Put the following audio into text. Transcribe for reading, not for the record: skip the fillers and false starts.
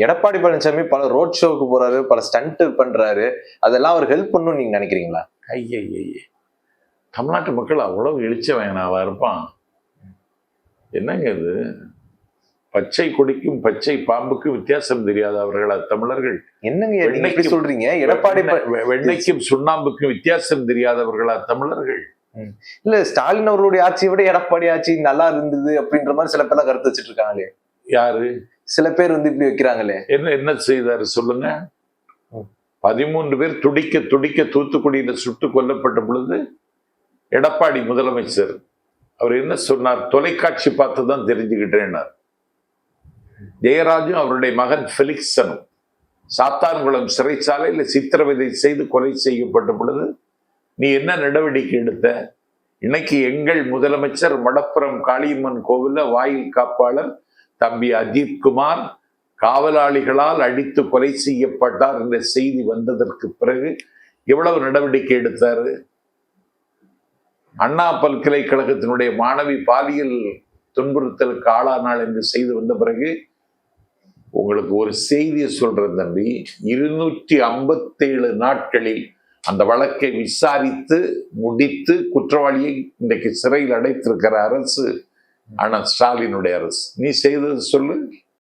எடப்பாடி பழனிசாமி பல ரோட் ஷோக்கு போறாரு, பல ஸ்டண்ட் பண்றாரு. அதெல்லாம் அவர் ஹெல்ப் பண்ணணும்னு நீங்க நினைக்கிறீங்களா? ஐயே, தமிழ்நாட்டு மக்கள் அவ்வளவு எழுச்சவனாவா இருப்பான்? என்னங்க இது? பச்சை கொடிக்கும் பச்சை பாம்புக்கும் வித்தியாசம் தெரியாத அவர்களா தமிழர்கள்? என்னங்க நீங்க சொல்றீங்க? எடப்பாடி வெண்ணைக்கும் சுண்ணாம்புக்கும் வித்தியாசம் தெரியாதவர்களா தமிழர்கள்? இல்ல, ஸ்டாலின் அவர்களுடைய ஆட்சியை விட எடப்பாடி ஆட்சி நல்லா இருந்தது அப்படின்ற மாதிரி சில பேர் கருத்து வச்சுட்டு இருக்காங்களே. யாரு? சில பேர் இப்படி வைக்கிறாங்களே. என்ன செய்தாரு சொல்லுங்க? 13 பேர் துடிக்க துடிக்க தூத்துக்குடியில சுட்டு கொல்லப்பட்ட பொழுது எடப்பாடி முதலமைச்சர் அவர் என்ன சொன்னார்? தொலைக்காட்சி பார்த்து தான் தெரிஞ்சுக்கிட்டேன்னார். ஜெயராஜும் அவருடைய மகன் பெலிக்சனும் சாத்தான்குளம் சிறைச்சாலையில் சித்திரவதை செய்து கொலை செய்யப்பட்ட பொழுது நீ என்ன நடவடிக்கை எடுத்த? இன்னைக்கு எங்கள் முதலமைச்சர் மடப்புறம் காளியம்மன் கோவில்ல வாயில் காப்பாளர் தம்பி அஜித்குமார் காவலாளிகளால் அடித்து கொலை செய்யப்பட்டார் என்ற செய்தி வந்ததற்கு பிறகு எவ்வளவு நடவடிக்கை எடுத்தாரு? அண்ணா பல்கலைக்கழகத்தினுடைய மாணவி பாலியல் துன்புறுத்தலுக்கு ஆளானாள் என்று செய்து வந்த பிறகு உங்களுக்கு ஒரு செய்தியை சொல்றேன் தம்பி, 257 நாட்களில் அந்த வழக்கை விசாரித்து முடித்து குற்றவாளியை இன்றைக்கு சிறையில் அடைத்திருக்கிற அரசு ஆனா ஸ்டாலினுடைய அரசு. நீ செய்தது சொல்லு.